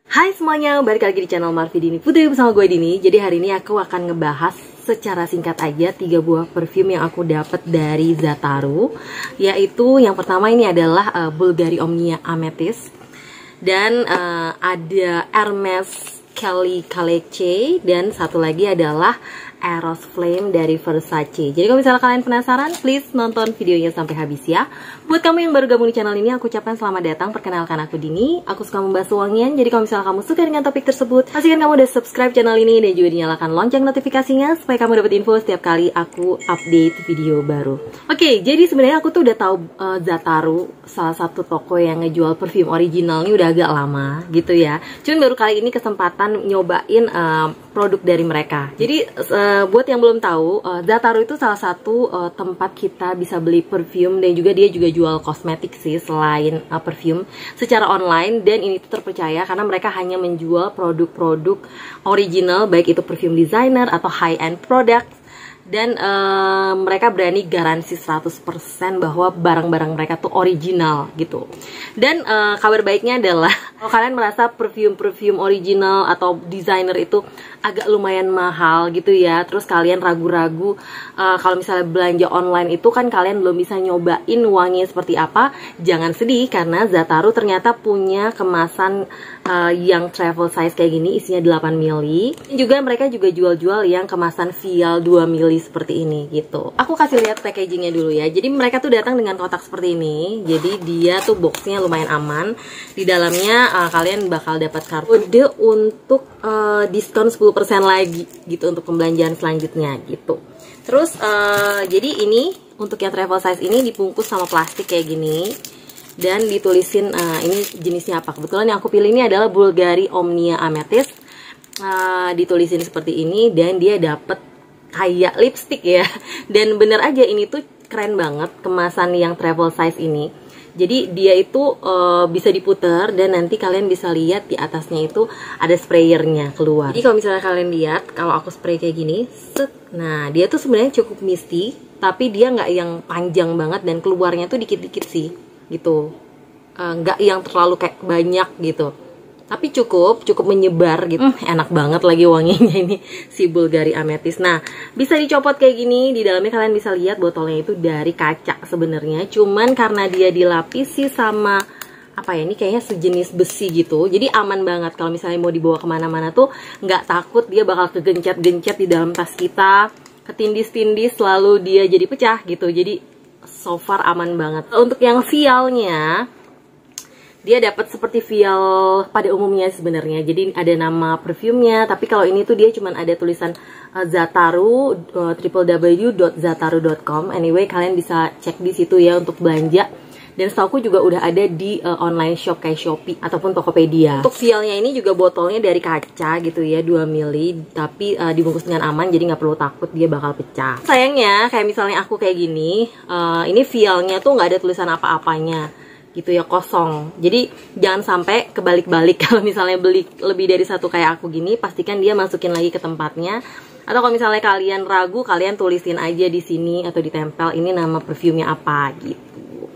Hai semuanya, balik lagi di channel Marvi Dini Putri bersama gue Dini. Jadi hari ini aku akan ngebahas secara singkat aja 3 buah perfume yang aku dapat dari Zataru. Yaitu yang pertama ini adalah Bulgari Omnia Amethyst. Dan ada Hermes Kelly Calece. Dan satu lagi adalah Eros Flame dari Versace. Jadi kalau misalnya kalian penasaran, please nonton videonya sampai habis ya. Buat kamu yang baru gabung di channel ini, aku ucapkan selamat datang. Perkenalkan aku Dini. Aku suka membahas wangian. Jadi kalau misalnya kamu suka dengan topik tersebut, pastikan kamu udah subscribe channel ini dan juga dinyalakan lonceng notifikasinya supaya kamu dapat info setiap kali aku update video baru. Oke, jadi sebenarnya aku tuh udah tahu Zataru, salah satu toko yang ngejual perfume original ini udah agak lama gitu ya. Cuman baru kali ini kesempatan nyobain produk dari mereka. Jadi buat yang belum tahu, Zataru itu salah satu tempat kita bisa beli perfume dan juga dia juga jual kosmetik sih selain perfume secara online, dan ini tuh terpercaya karena mereka hanya menjual produk-produk original baik itu perfume designer atau high end product. Dan mereka berani garansi 100% bahwa barang-barang mereka tuh original gitu. Dan kabar baiknya adalah kalau kalian merasa perfume original atau designer itu agak lumayan mahal gitu ya, terus kalian ragu-ragu kalau misalnya belanja online itu kan kalian belum bisa nyobain wanginya seperti apa, jangan sedih karena Zataru ternyata punya kemasan yang travel size kayak gini, isinya 8 ml. Juga mereka juga jual-jual yang kemasan vial 2 ml seperti ini gitu. Aku kasih lihat packagingnya dulu ya. Jadi mereka tuh datang dengan kotak seperti ini. Jadi dia tuh boxnya lumayan aman. Di dalamnya kalian bakal dapat kode untuk diskon 10% lagi gitu untuk pembelanjaan selanjutnya gitu. Terus jadi ini untuk yang travel size ini dibungkus sama plastik kayak gini. Dan ditulisin ini jenisnya apa. Kebetulan yang aku pilih ini adalah Bulgari Omnia Amethyst. Ditulisin seperti ini dan dia dapat kayak lipstick ya. Dan bener aja ini tuh keren banget kemasan yang travel size ini. Jadi dia itu bisa diputer dan nanti kalian bisa lihat di atasnya itu ada sprayernya keluar. Jadi kalau misalnya kalian lihat, kalau aku spray kayak gini, set, nah dia tuh sebenarnya cukup misty, tapi dia nggak yang panjang banget dan keluarnya tuh dikit-dikit sih gitu. Nggak yang terlalu kayak banyak gitu. Tapi cukup menyebar gitu. Enak banget lagi wanginya ini si Bulgari Amethyst. Nah, bisa dicopot kayak gini. Di dalamnya kalian bisa lihat botolnya itu dari kaca sebenarnya. Cuman karena dia dilapisi sama apa ya, ini kayaknya sejenis besi gitu. Jadi aman banget kalau misalnya mau dibawa kemana-mana tuh nggak takut dia bakal kegencet-gencet di dalam tas kita, ketindis-tindis lalu dia jadi pecah gitu. Jadi so far aman banget. Untuk yang vialnya, dia dapat seperti vial pada umumnya sebenarnya. Jadi ada nama perfumenya, tapi kalau ini tuh dia cuman ada tulisan Zataru, www.zataru.com. Anyway, kalian bisa cek di situ ya untuk belanja. Dan setauku juga udah ada di online shop kayak Shopee ataupun Tokopedia. Untuk vialnya ini juga botolnya dari kaca gitu ya, 2 ml, tapi dibungkus dengan aman, jadi nggak perlu takut dia bakal pecah. Sayangnya kayak misalnya aku kayak gini, ini vialnya tuh nggak ada tulisan apa-apanya gitu ya, kosong. Jadi jangan sampai kebalik-balik. Kalau misalnya beli lebih dari satu kayak aku gini, pastikan dia masukin lagi ke tempatnya. Atau kalau misalnya kalian ragu, kalian tulisin aja di sini atau ditempel ini nama perfumenya apa gitu.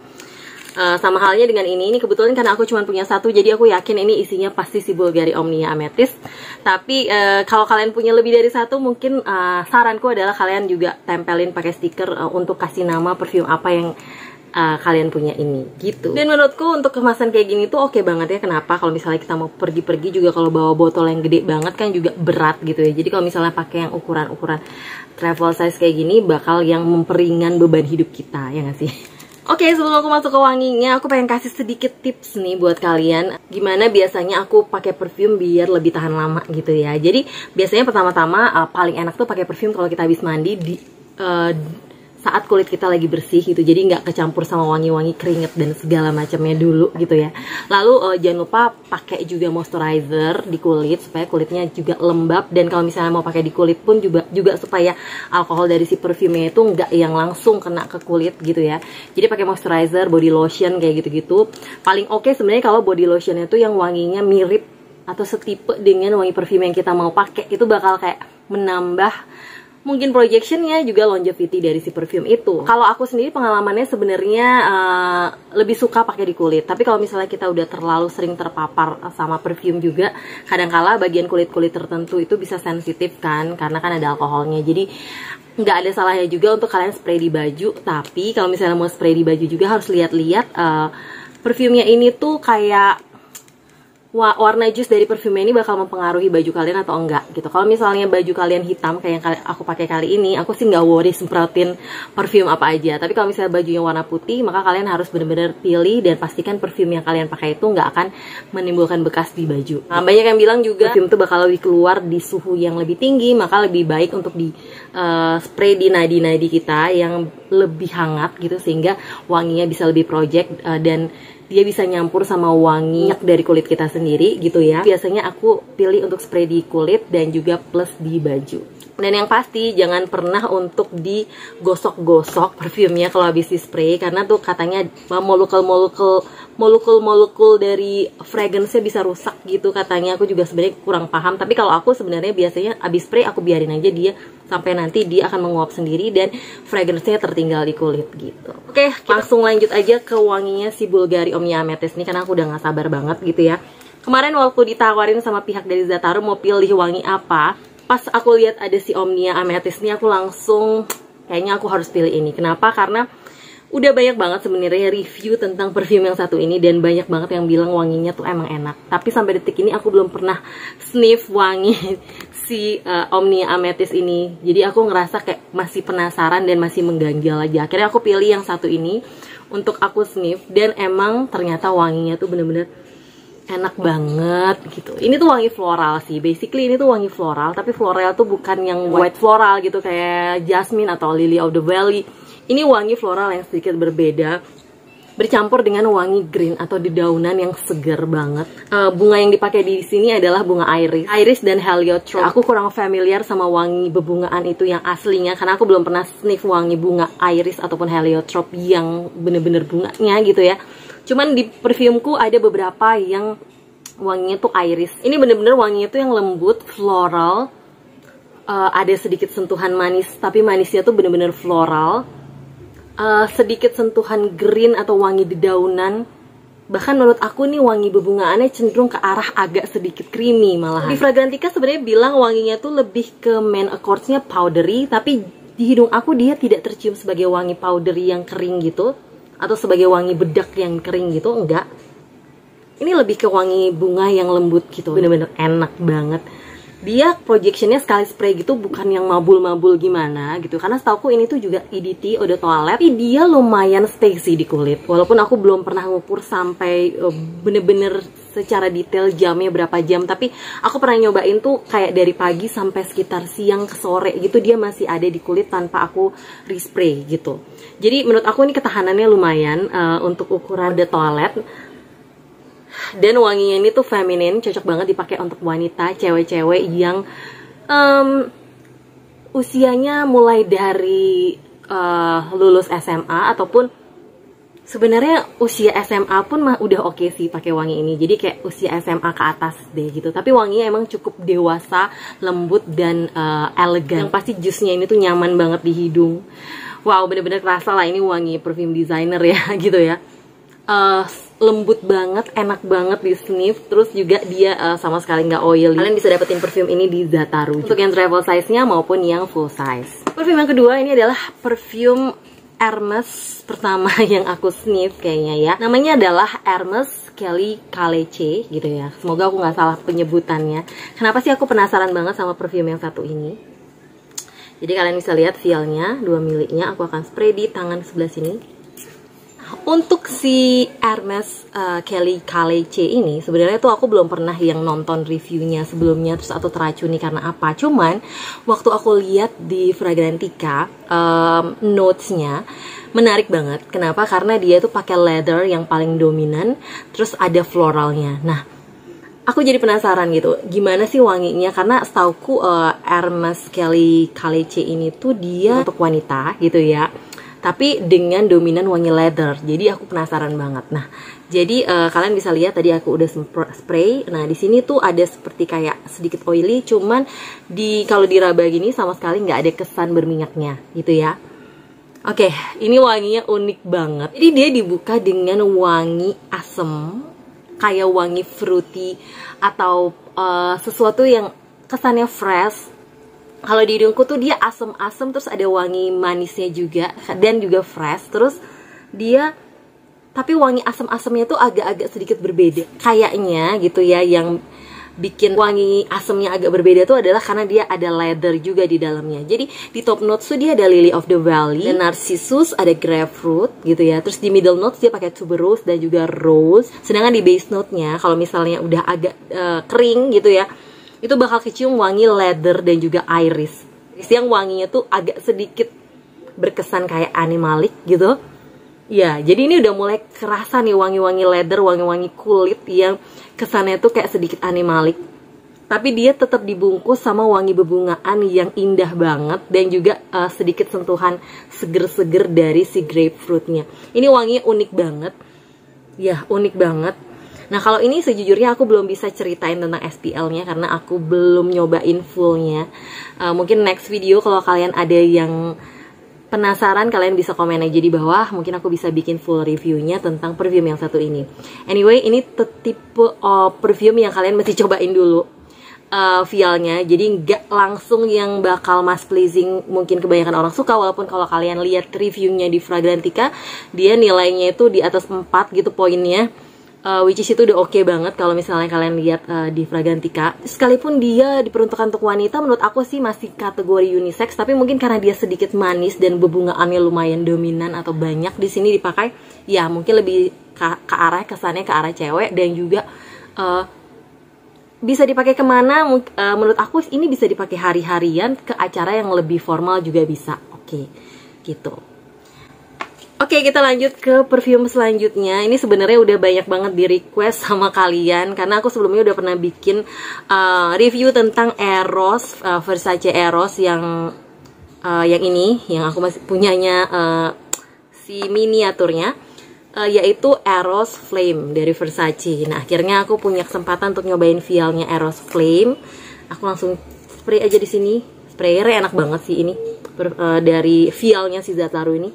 Sama halnya dengan ini kebetulan karena aku cuma punya satu, jadi aku yakin ini isinya pasti si Bulgari Omnia Amethyst. Tapi kalau kalian punya lebih dari satu, mungkin saranku adalah kalian juga tempelin pakai stiker untuk kasih nama perfume apa yang kalian punya ini gitu. Dan menurutku untuk kemasan kayak gini tuh oke banget ya. Kenapa? Kalau misalnya kita mau pergi-pergi juga, kalau bawa botol yang gede banget kan juga berat gitu ya. Jadi kalau misalnya pakai yang ukuran travel size kayak gini, bakal yang memperingan beban hidup kita, ya nggak sih? Oke, sebelum aku masuk ke wanginya, aku pengen kasih sedikit tips nih buat kalian. Gimana biasanya aku pakai perfume biar lebih tahan lama gitu ya. Jadi biasanya pertama-tama paling enak tuh pakai perfume kalau kita habis mandi di saat kulit kita lagi bersih gitu, jadi nggak kecampur sama wangi-wangi keringet dan segala macamnya dulu gitu ya. Lalu jangan lupa pakai juga moisturizer di kulit supaya kulitnya juga lembab, dan kalau misalnya mau pakai di kulit pun juga supaya alkohol dari si perfumenya itu nggak yang langsung kena ke kulit gitu ya. Jadi pakai moisturizer, body lotion kayak gitu-gitu. Paling oke sebenarnya kalau body lotionnya tuh yang wanginya mirip atau setipe dengan wangi parfum yang kita mau pakai, itu bakal kayak menambah mungkin projectionnya juga longevity dari si perfume itu. Kalau aku sendiri pengalamannya sebenarnya lebih suka pakai di kulit. Tapi kalau misalnya kita udah terlalu sering terpapar sama perfume juga, kadangkala bagian kulit-kulit tertentu itu bisa sensitif kan, karena kan ada alkoholnya. Jadi nggak ada salahnya juga untuk kalian spray di baju. Tapi kalau misalnya mau spray di baju juga harus lihat-lihat perfumenya ini tuh kayak warna jus dari parfumnya ini bakal mempengaruhi baju kalian atau enggak gitu. Kalau misalnya baju kalian hitam kayak yang aku pakai kali ini, aku sih nggak worry semprotin parfum apa aja. Tapi kalau misalnya bajunya warna putih, maka kalian harus benar-benar pilih dan pastikan parfum yang kalian pakai itu nggak akan menimbulkan bekas di baju. Nah, banyak yang bilang juga parfum itu bakal lebih keluar di suhu yang lebih tinggi, maka lebih baik untuk di spray di nadi-nadi kita yang lebih hangat gitu, sehingga wanginya bisa lebih project dan dia bisa nyampur sama wangi dari kulit kita sendiri gitu ya. Biasanya aku pilih untuk spray di kulit dan juga plus di baju. Dan yang pasti jangan pernah untuk digosok-gosok parfumnya kalau habis di spray, karena tuh katanya molekul dari fragrance-nya bisa rusak gitu katanya. Aku juga sebenarnya kurang paham, tapi kalau aku sebenarnya biasanya habis spray aku biarin aja dia sampai nanti dia akan menguap sendiri dan fragrance-nya tertinggal di kulit gitu. Oke, langsung lanjut aja ke wanginya si Bulgari Omnia Amethyst ini, karena aku udah gak sabar banget gitu ya. Kemarin waktu ditawarin sama pihak dari Zataru mau pilih wangi apa, pas aku lihat ada si Omnia Amethyst ini, aku langsung kayaknya aku harus pilih ini. Kenapa? Karena udah banyak banget sebenarnya review tentang perfume yang satu ini dan banyak banget yang bilang wanginya tuh emang enak. Tapi sampai detik ini aku belum pernah sniff wangi si Omnia Amethyst ini. Jadi aku ngerasa kayak masih penasaran dan masih mengganjal aja. Akhirnya aku pilih yang satu ini untuk aku sniff, dan emang ternyata wanginya tuh bener-bener enak banget gitu. Ini tuh wangi floral sih, basically ini tuh wangi floral, tapi floral tuh bukan yang white floral gitu kayak jasmine atau lily of the valley. Ini wangi floral yang sedikit berbeda, bercampur dengan wangi green atau dedaunan yang segar banget. Bunga yang dipakai di sini adalah bunga iris dan heliotrope. Aku kurang familiar sama wangi bebungaan itu yang aslinya, karena aku belum pernah sniff wangi bunga iris ataupun heliotrope yang bener-bener bunganya gitu ya. Cuman di perfumeku ada beberapa yang wanginya tuh iris. Ini bener-bener wanginya tuh yang lembut, floral, ada sedikit sentuhan manis, tapi manisnya tuh bener-bener floral, sedikit sentuhan green atau wangi dedaunan. Bahkan menurut aku nih wangi bebungaannya cenderung ke arah agak sedikit creamy malahan. Di Fragrantica sebenarnya bilang wanginya tuh lebih ke main accords-nya powdery, tapi di hidung aku dia tidak tercium sebagai wangi powdery yang kering gitu, atau sebagai wangi bedak yang kering gitu, enggak. Ini lebih ke wangi bunga yang lembut gitu, bener-bener enak banget. Dia projectionnya sekali spray gitu bukan yang mabul-mabul gimana gitu, karena setauku ini tuh juga EDT eau de toilette, tapi dia lumayan stay sih di kulit. Walaupun aku belum pernah ngukur sampai bener-bener secara detail jamnya berapa jam, tapi aku pernah nyobain tuh kayak dari pagi sampai sekitar siang ke sore gitu dia masih ada di kulit tanpa aku respray gitu. Jadi menurut aku ini ketahanannya lumayan untuk ukuran eau de toilette. Dan wanginya ini tuh feminin, cocok banget dipakai untuk wanita, cewek-cewek yang usianya mulai dari lulus SMA ataupun sebenarnya usia SMA pun udah oke sih pakai wangi ini. Jadi kayak usia SMA ke atas deh gitu. Tapi wanginya emang cukup dewasa, lembut dan elegan. Yang pasti jusnya ini tuh nyaman banget di hidung. Wow, bener-bener kerasa lah ini wangi perfume designer ya gitu ya. Lembut banget, enak banget di sniff, terus juga dia sama sekali nggak oily. Kalian bisa dapetin perfume ini di Zataru untuk yang travel size-nya maupun yang full size. Perfume yang kedua ini adalah perfume Hermes pertama yang aku sniff kayaknya ya. Namanya adalah Hermes Kelly Kalece gitu ya. Semoga aku nggak salah penyebutannya. Kenapa sih aku penasaran banget sama perfume yang satu ini? Jadi kalian bisa lihat vialnya, 2 miliknya. Aku akan spray di tangan sebelah sini. Untuk si Hermes Kelly Kalece ini sebenarnya tuh aku belum pernah yang nonton reviewnya sebelumnya terus atau teracuni karena apa. Cuman waktu aku lihat di Fragrantica notesnya menarik banget. Kenapa? Karena dia tuh pakai leather yang paling dominan, terus ada floralnya. Nah, aku jadi penasaran gitu, gimana sih wanginya? Karena setauku Hermes Kelly Kalece ini tuh dia untuk wanita gitu ya. tapi dengan dominan wangi leather. Jadi aku penasaran banget. Nah, jadi kalian bisa lihat tadi aku udah spray. Nah, di sini tuh ada seperti kayak sedikit oily, cuman kalau diraba gini sama sekali nggak ada kesan berminyaknya gitu ya. Oke, ini wanginya unik banget. Jadi dia dibuka dengan wangi asem, kayak wangi fruity atau sesuatu yang kesannya fresh. Kalau di hidungku tuh dia asem-asem, terus ada wangi manisnya juga dan juga fresh. Terus dia tapi wangi asem-asemnya tuh agak-agak sedikit berbeda. Kayaknya gitu ya, yang bikin wangi asemnya agak berbeda tuh adalah karena dia ada leather juga di dalamnya. Jadi di top notes tuh dia ada lily of the valley, ada narcissus, ada grapefruit gitu ya. Terus di middle notes dia pakai tuberose dan juga rose. Sedangkan di base note-nya kalau misalnya udah agak kering gitu ya, itu bakal kecium wangi leather dan juga iris. Yang wanginya tuh agak sedikit berkesan kayak animalik gitu. Ya, jadi ini udah mulai kerasa nih wangi-wangi leather, wangi-wangi kulit yang kesannya tuh kayak sedikit animalik. Tapi dia tetap dibungkus sama wangi bebungaan yang indah banget dan juga sedikit sentuhan seger-seger dari si grapefruitnya. Ini wanginya unik banget. Ya, unik banget. Nah, kalau ini sejujurnya aku belum bisa ceritain tentang SPL-nya karena aku belum nyobain fullnya. Mungkin next video kalau kalian ada yang penasaran, kalian bisa komen aja di bawah. Mungkin aku bisa bikin full reviewnya tentang perfume yang satu ini. Anyway, ini tipe perfume yang kalian mesti cobain dulu vialnya. Jadi nggak langsung yang bakal mass pleasing mungkin kebanyakan orang suka. Walaupun kalau kalian lihat reviewnya di Fragrantica, dia nilainya itu di atas 4 gitu poinnya. Which is itu udah oke banget kalau misalnya kalian lihat di Fragrantica. Sekalipun dia diperuntukkan untuk wanita, menurut aku sih masih kategori unisex. Tapi mungkin karena dia sedikit manis dan bebungaannya lumayan dominan atau banyak di sini dipakai, ya mungkin lebih ke arah kesannya ke arah cewek. Dan juga bisa dipakai kemana? Menurut aku ini bisa dipakai hari-harian, ke acara yang lebih formal juga bisa. Oke, gitu. Oke, kita lanjut ke perfume selanjutnya. Ini sebenarnya udah banyak banget di request sama kalian karena aku sebelumnya udah pernah bikin review tentang Eros, Versace Eros yang ini, yang aku masih punyanya si miniaturnya, yaitu Eros Flame dari Versace. Nah, akhirnya aku punya kesempatan untuk nyobain vialnya Eros Flame. Aku langsung spray aja di sini. Sprayernya enak banget sih ini, dari vialnya si Zataru ini.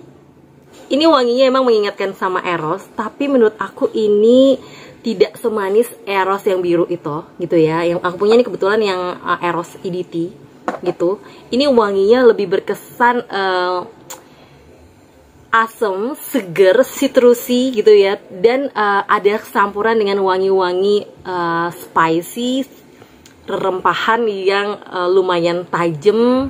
Ini wanginya emang mengingatkan sama Eros, tapi menurut aku ini tidak semanis Eros yang biru itu, gitu ya. Yang aku punya ini kebetulan yang Eros EDT, gitu. Ini wanginya lebih berkesan asem, seger, citrusy gitu ya. Dan ada campuran dengan wangi-wangi spicy, rempahan yang lumayan tajam,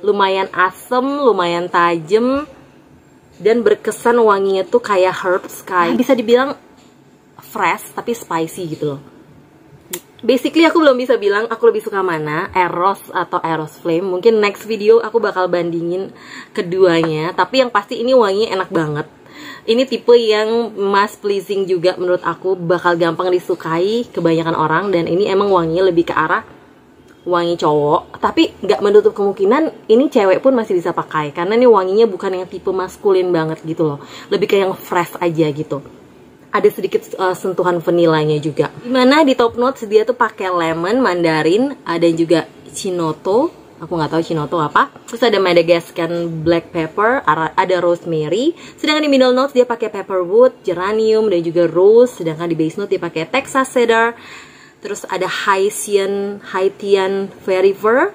lumayan asem, lumayan tajam, dan berkesan wanginya tuh kayak herbs, kayak bisa dibilang fresh tapi spicy gitu loh. Basically aku belum bisa bilang aku lebih suka mana, Eros atau Eros Flame. Mungkin next video aku bakal bandingin keduanya, tapi yang pasti ini wanginya enak banget. Ini tipe yang mass pleasing juga menurut aku, bakal gampang disukai kebanyakan orang. Dan ini emang wanginya lebih ke arah wangi cowok, tapi nggak menutup kemungkinan ini cewek pun masih bisa pakai karena ini wanginya bukan yang tipe maskulin banget gitu loh, lebih kayak yang fresh aja gitu. Ada sedikit sentuhan vanilanya juga. Dimana di top notes dia tuh pakai lemon, mandarin, ada juga cinoto, aku nggak tahu cinoto apa. Terus ada Madagascan black pepper, ada rosemary. Sedangkan di middle notes dia pakai pepperwood, geranium dan juga rose. Sedangkan di base note dia pakai Texas cedar. Terus ada Haitian vetiver,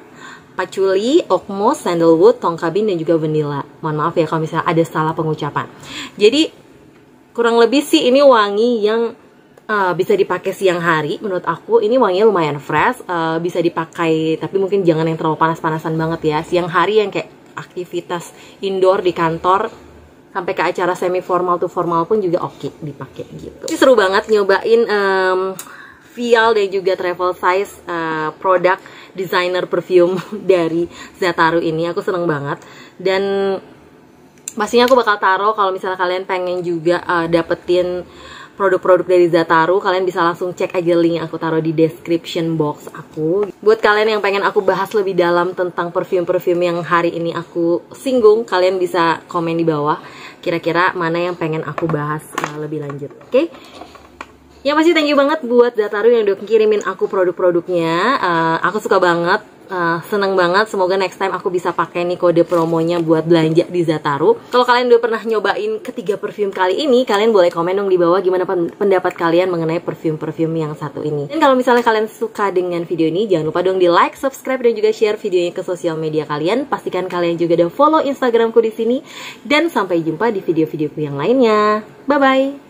patchouli, oakmoss, sandalwood, tongkabin, dan juga vanilla. Mohon maaf ya kalau misalnya ada salah pengucapan. Jadi kurang lebih sih ini wangi yang bisa dipakai siang hari. Menurut aku ini wanginya lumayan fresh, bisa dipakai tapi mungkin jangan yang terlalu panas-panasan banget ya. Siang hari yang kayak aktivitas indoor di kantor sampai ke acara semi formal to formal pun juga oke dipakai gitu. Ini seru banget nyobain vial dan juga travel size produk designer perfume dari Zataru ini. Aku seneng banget. Dan pastinya aku bakal taruh kalau misalnya kalian pengen juga dapetin produk-produk dari Zataru, kalian bisa langsung cek aja link yang aku taruh di description box aku. Buat kalian yang pengen aku bahas lebih dalam tentang perfume-perfume yang hari ini aku singgung, kalian bisa komen di bawah kira-kira mana yang pengen aku bahas lebih lanjut. Oke? Yang pasti thank you banget buat Zataru yang udah kirimin aku produk-produknya. Aku suka banget. Seneng banget, semoga next time aku bisa pakai nih kode promonya buat belanja di Zataru. Kalau kalian udah pernah nyobain ketiga perfume kali ini, kalian boleh komen dong di bawah gimana pendapat kalian mengenai perfume-perfume yang satu ini. Dan kalau misalnya kalian suka dengan video ini, jangan lupa dong di like, subscribe, dan juga share videonya ke sosial media kalian. Pastikan kalian juga udah follow Instagramku di sini. Dan sampai jumpa di video-videoku yang lainnya. Bye-bye!